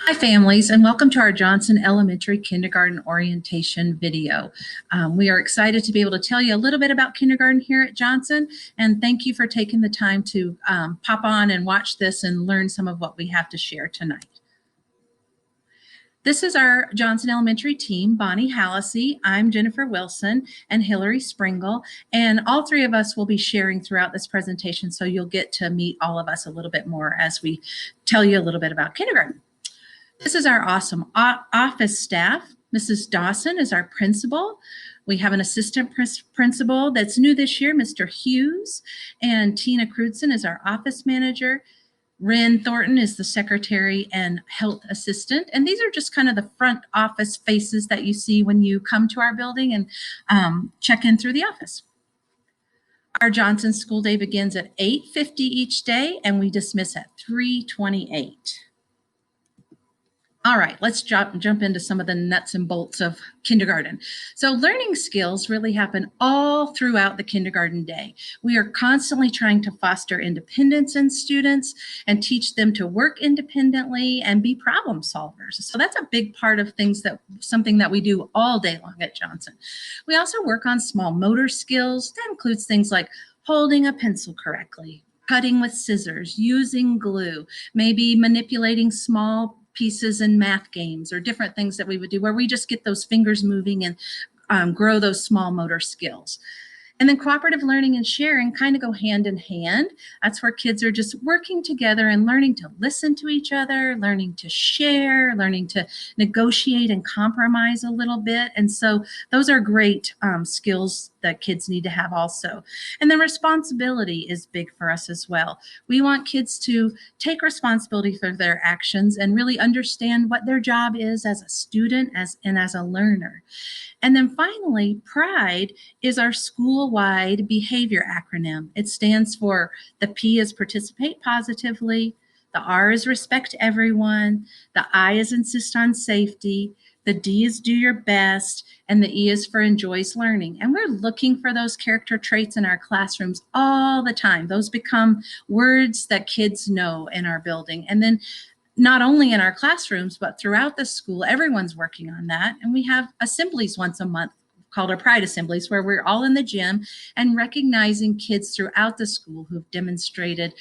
Hi families, and welcome to our Johnson Elementary Kindergarten Orientation video. We are excited to be able to tell you a little bit about kindergarten here at Johnson, and thank you for taking the time to pop on and watch this and learn some of what we have to share tonight. This is our Johnson Elementary team, Bonnie Hallisey, I'm Jennifer Wilson, and Hillary Springle, and all three of us will be sharing throughout this presentation, so you'll get to meet all of us a little bit more as we tell you a little bit about kindergarten. This is our awesome office staff. Mrs. Dawson is our principal. We have an assistant principal that's new this year, Mr. Hughes, and Tina Crudson is our office manager. Ren Thornton is the secretary and health assistant. And these are just kind of the front office faces that you see when you come to our building and check in through the office. Our Johnson school day begins at 8:50 each day, and we dismiss at 3:28. All right, let's jump into some of the nuts and bolts of kindergarten. So learning skills really happen all throughout the kindergarten day. We are constantly trying to foster independence in students and teach them to work independently and be problem solvers. So that's a big part of something that we do all day long at Johnson. We also work on small motor skills. That includes things like holding a pencil correctly, cutting with scissors, using glue, maybe manipulating small pieces in math games or different things that we would do where we just get those fingers moving and grow those small motor skills. And then cooperative learning and sharing kind of go hand in hand. That's where kids are just working together and learning to listen to each other, learning to share, learning to negotiate and compromise a little bit. And so those are great skills that kids need to have also. And then responsibility is big for us as well. We want kids to take responsibility for their actions and really understand what their job is as a student and as a learner. And then finally, PRIDE is our school-wide behavior acronym. It stands for the P is participate positively, the R is respect everyone, the I is insist on safety, the D is do your best, and the E is for enjoys learning. And we're looking for those character traits in our classrooms all the time. Those become words that kids know in our building. And then not only in our classrooms, but throughout the school, everyone's working on that. And we have assemblies once a month called our Pride Assemblies, where we're all in the gym and recognizing kids throughout the school who've demonstrated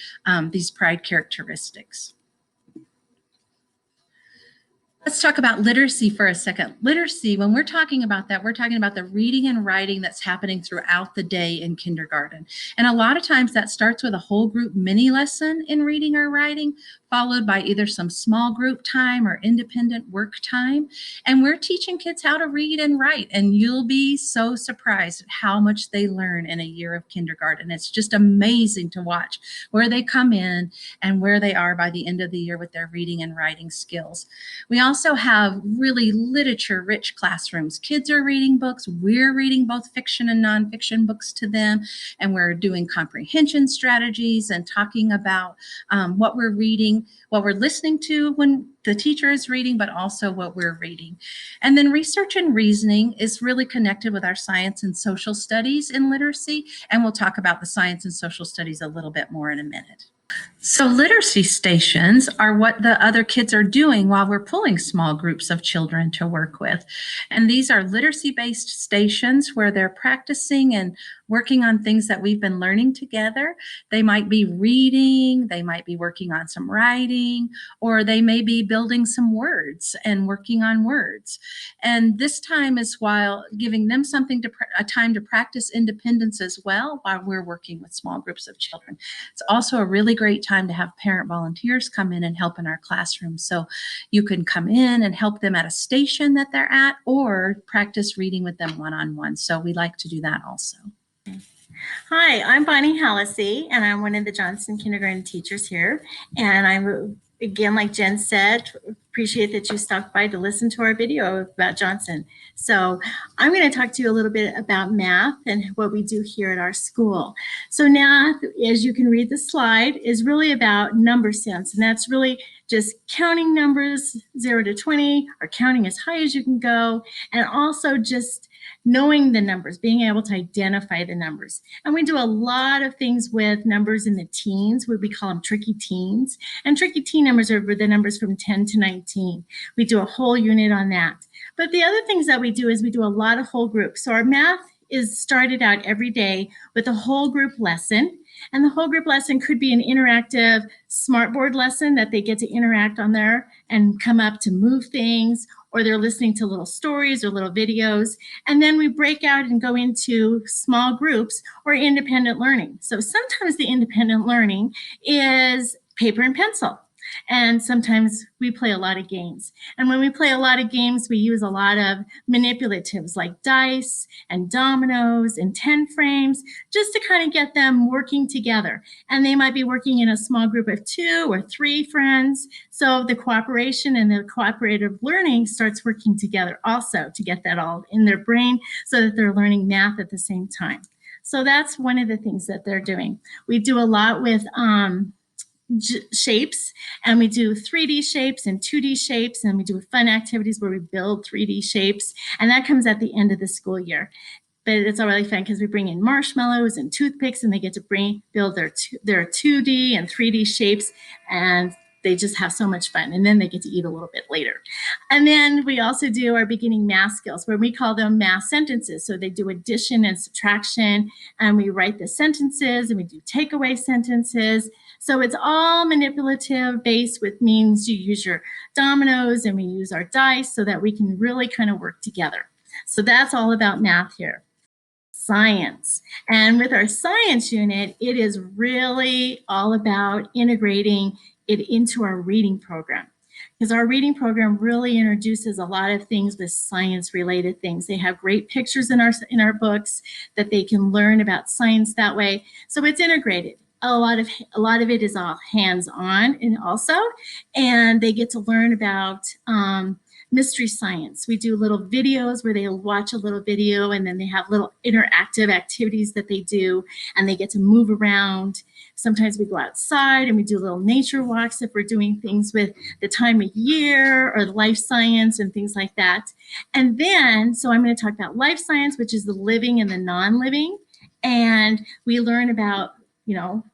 these pride characteristics. Let's talk about literacy for a second. Literacy, when we're talking about that, we're talking about the reading and writing that's happening throughout the day in kindergarten. And a lot of times that starts with a whole group mini lesson in reading or writing, followed by either some small group time or independent work time. And we're teaching kids how to read and write. And you'll be so surprised at how much they learn in a year of kindergarten. It's just amazing to watch where they come in and where they are by the end of the year with their reading and writing skills. We also have really literature-rich classrooms. Kids are reading books. We're reading both fiction and nonfiction books to them. And we're doing comprehension strategies and talking about what we're reading, what we're listening to when the teacher is reading, but also what we're reading. And then research and reasoning is really connected with our science and social studies in literacy. And we'll talk about the science and social studies a little bit more in a minute. So literacy stations are what the other kids are doing while we're pulling small groups of children to work with. And these are literacy-based stations where they're practicing and working on things that we've been learning together. They might be reading, they might be working on some writing, or they may be building some words and working on words. And this time is while giving them a time to practice independence as well while we're working with small groups of children. It's also a really great time to have parent volunteers come in and help in our classroom. So you can come in and help them at a station that they're at or practice reading with them one-on-one. So we like to do that also. Hi, I'm Bonnie Hallisey, and I'm one of the Johnson kindergarten teachers here. And I'm, again, like Jen said, appreciate that you stopped by to listen to our video about Johnson. So I'm going to talk to you a little bit about math and what we do here at our school. So math, as you can read the slide, is really about number sense, and that's really just counting numbers 0 to 20 or counting as high as you can go, and also just knowing the numbers, being able to identify the numbers. And we do a lot of things with numbers in the teens, where we call them tricky teens. And tricky teen numbers are the numbers from 10 to 19. We do a whole unit on that. But the other things that we do is we do a lot of whole groups. So our math is started out every day with a whole group lesson. And the whole group lesson could be an interactive smartboard lesson that they get to interact on there and come up to move things, or they're listening to little stories or little videos. And then we break out and go into small groups or independent learning. So sometimes the independent learning is paper and pencil. And sometimes we play a lot of games. And when we play a lot of games, we use a lot of manipulatives like dice and dominoes and 10 frames, just to kind of get them working together. And they might be working in a small group of 2 or 3 friends. So the cooperation and the cooperative learning starts working together also to get that all in their brain so that they're learning math at the same time. So that's one of the things that they're doing. We do a lot with shapes, and we do 3D shapes and 2D shapes, and we do fun activities where we build 3D shapes, and that comes at the end of the school year. But it's all really fun because we bring in marshmallows and toothpicks, and they get to build their 2D and 3D shapes, and they just have so much fun. And then they get to eat a little bit later. And then we also do our beginning math skills, where we call them math sentences. So they do addition and subtraction, and we write the sentences, and we do takeaway sentences. So it's all manipulative based, which means you use your dominoes and we use our dice so that we can really kind of work together. So that's all about math here. Science. And with our science unit, it is really all about integrating it into our reading program, because our reading program really introduces a lot of things with science related things. They have great pictures in our books that they can learn about science that way. So it's integrated. A lot of it is all hands-on and also, and they get to learn about mystery science. We do little videos where they'll watch a little video, and then they have little interactive activities that they do, and they get to move around. Sometimes we go outside and we do little nature walks if we're doing things with the time of year or life science and things like that. And then, so I'm going to talk about life science, which is the living and the non-living. And we learn about,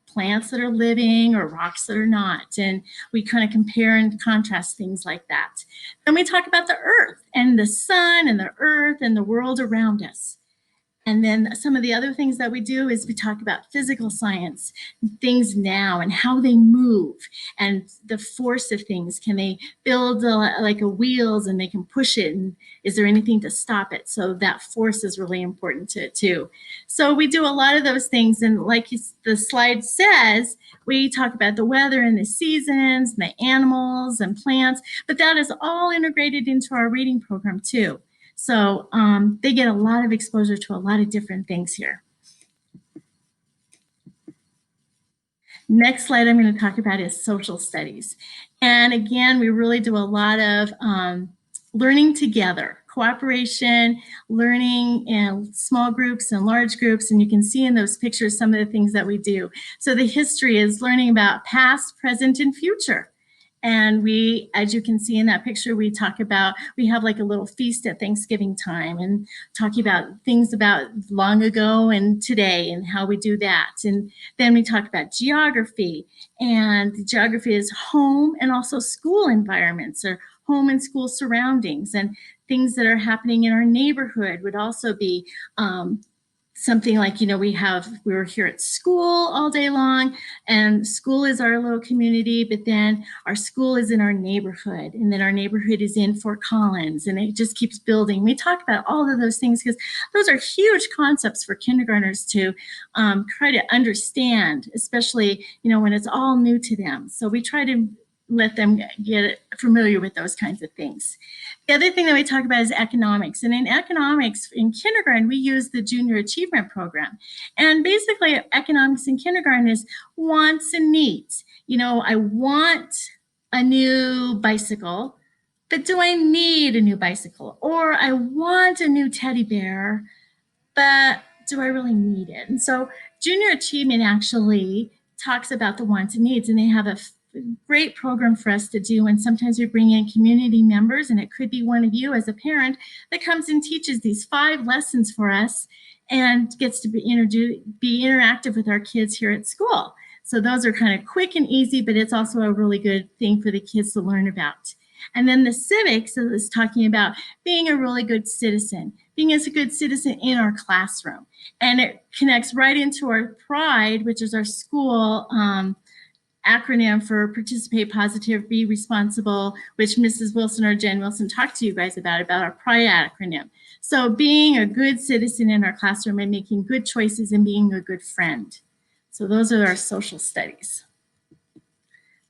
plants that are living or rocks that are not. And we kind of compare and contrast things like that. Then we talk about the earth and the sun and the earth and the world around us. And then some of the other things that we do is we talk about physical science, things now and how they move and the force of things. Can they build like a wheels and they can push it? And is there anything to stop it? So that force is really important to it too. So we do a lot of those things. And like the slide says, we talk about the weather and the seasons, and the animals and plants, but that is all integrated into our reading program too. So they get a lot of exposure to a lot of different things here. Next slide I'm going to talk about is social studies. And again, we really do a lot of learning together, cooperation, learning in small groups and large groups. And you can see in those pictures some of the things that we do. So the history is learning about past, present, and future. And we, as you can see in that picture, we talk about, we have like a little feast at Thanksgiving time and talking about things about long ago and today and how we do that. And then we talk about geography, and geography is home and also school environments, or home and school surroundings, and things that are happening in our neighborhood would also be something like, we were here at school all day long, and school is our little community, but then our school is in our neighborhood, and then our neighborhood is in Fort Collins, and it just keeps building. We talk about all of those things because those are huge concepts for kindergartners to try to understand, especially, when it's all new to them. So we try to let them get familiar with those kinds of things. The other thing that we talk about is economics. And in economics, in kindergarten, we use the Junior Achievement Program. And basically, economics in kindergarten is wants and needs. I want a new bicycle, but do I need a new bicycle? Or I want a new teddy bear, but do I really need it? And so Junior Achievement actually talks about the wants and needs, and they have a great program for us to do. And sometimes we bring in community members, and it could be one of you as a parent that comes and teaches these 5 lessons for us and gets to be interactive with our kids here at school. So those are kind of quick and easy, but it's also a really good thing for the kids to learn about. And then the civics is talking about being a really good citizen, being as a good citizen in our classroom. And it connects right into our PRIDE, which is our school acronym for Participate Positive, Be Responsible, which Mrs. Wilson or Jen Wilson talked to you guys about our PRIDE acronym. So being a good citizen in our classroom and making good choices and being a good friend. So those are our social studies.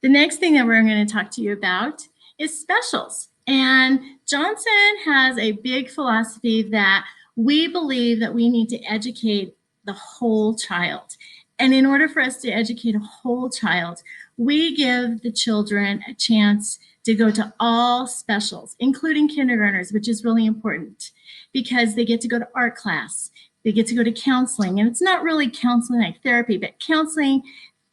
The next thing that we're going to talk to you about is specials. And Johnson has a big philosophy that we believe that we need to educate the whole child. And in order for us to educate a whole child, we give the children a chance to go to all specials, including kindergartners, which is really important because they get to go to art class, they get to go to counseling. And it's not really counseling like therapy, but counseling.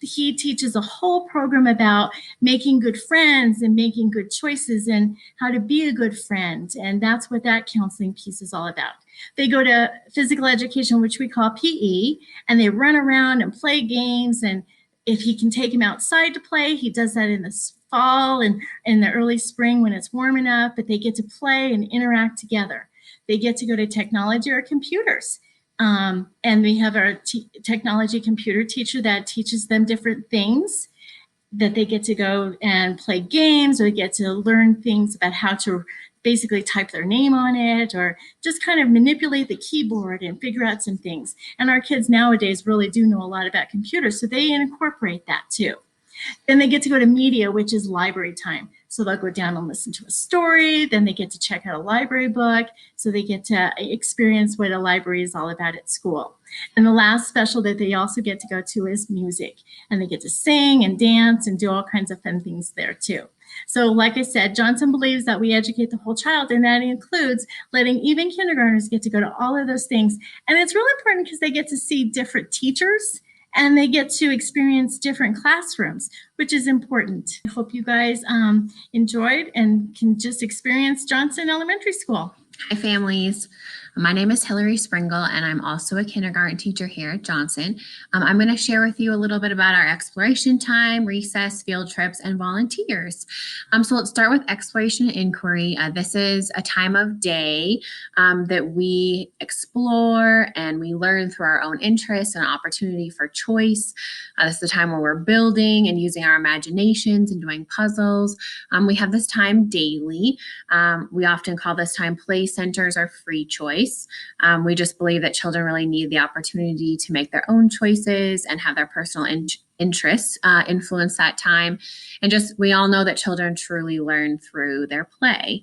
He teaches a whole program about making good friends and making good choices and how to be a good friend. And that's what that counseling piece is all about. They go to physical education, which we call PE, and they run around and play games. And if he can take them outside to play, he does that in the fall and in the early spring when it's warm enough, but they get to play and interact together. They get to go to technology or computers. And we have our technology computer teacher that teaches them different things that they get to go and play games or get to learn things about how to basically type their name on it or just kind of manipulate the keyboard and figure out some things. And our kids nowadays really do know a lot about computers, so they incorporate that too. Then they get to go to media, which is library time. So they'll go down and listen to a story. Then they get to check out a library book. So they get to experience what a library is all about at school. And the last special that they also get to go to is music. And they get to sing and dance and do all kinds of fun things there too. So like I said, Johnson believes that we educate the whole child, and that includes letting even kindergartners get to go to all of those things. And it's really important because they get to see different teachers and they get to experience different classrooms, which is important. I hope you guys enjoyed and can just experience Johnson Elementary School. Hi, families. My name is Hillary Springle, and I'm also a kindergarten teacher here at Johnson. I'm going to share with you a little bit about our exploration time, recess, field trips, and volunteers. So let's start with exploration and inquiry. This is a time of day that we explore and we learn through our own interests and opportunity for choice. This is the time where we're building and using our imaginations and doing puzzles. We have this time daily. We often call this time play centers or free choice. We just believe that children really need the opportunity to make their own choices and have their personal interests influence that time. And just, we all know that children truly learn through their play.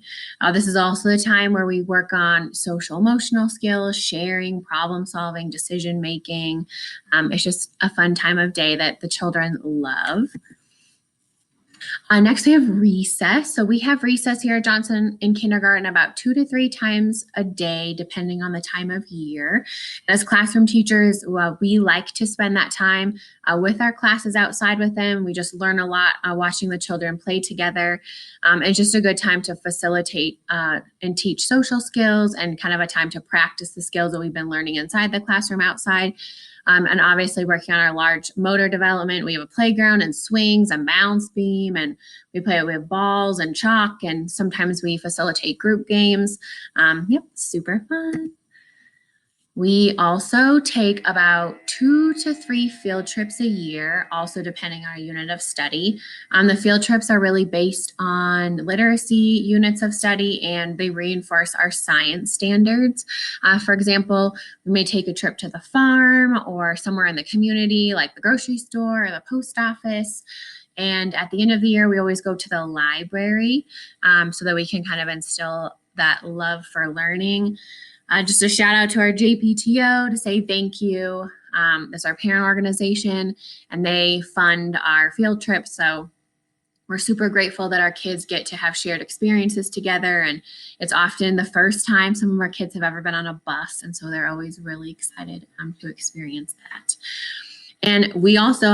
This is also the time where we work on social emotional skills, sharing, problem solving, decision making. It's just a fun time of day that the children love. Next, we have recess. So we have recess here at Johnson in kindergarten about 2 to 3 times a day, depending on the time of year. As classroom teachers, we like to spend that time with our classes outside with them. We just learn a lot watching the children play together. It's just a good time to facilitate and teach social skills and kind of a time to practice the skills that we've been learning inside the classroom outside. And obviously working on our large motor development. We have a playground and swings and bounce beam, and we play with balls and chalk, and sometimes we facilitate group games. Yep, super fun. We also take about 2 to 3 field trips a year, also depending on our unit of study. The field trips are really based on literacy units of study, and they reinforce our science standards. For example, we may take a trip to the farm or somewhere in the community, like the grocery store or the post office. And at the end of the year, we always go to the library so that we can kind of instill that love for learning. Just a shout out to our JPTO to say thank you. It's our parent organization, and they fund our field trips. So we're super grateful that our kids get to have shared experiences together. And it's often the first time some of our kids have ever been on a bus. And so they're always really excited to experience that. And we also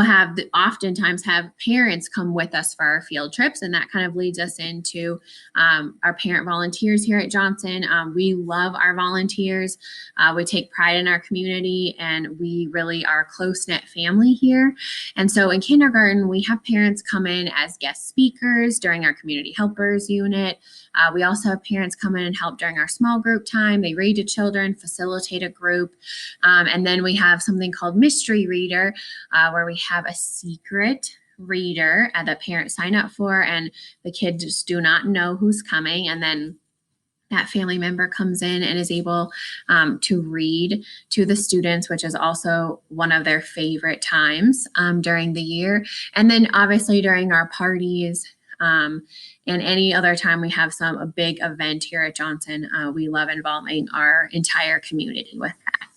oftentimes have parents come with us for our field trips, and that kind of leads us into our parent volunteers here at Johnson. We love our volunteers. We take pride in our community, and we really are a close-knit family here. And so in kindergarten, we have parents come in as guest speakers during our community helpers unit. We also have parents come in and help during our small group time. They read to children, facilitate a group. And then we have something called Mystery Reader, where we have a secret reader that parents sign up for, and the kids just do not know who's coming. And then that family member comes in and is able to read to the students, which is also one of their favorite times during the year. And then obviously during our parties, and any other time we have a big event here at Johnson, we love involving our entire community with that.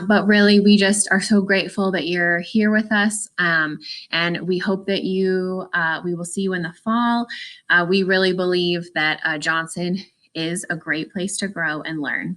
But really, we just are so grateful that you're here with us, and we hope that we will see you in the fall. We really believe that Johnson is a great place to grow and learn.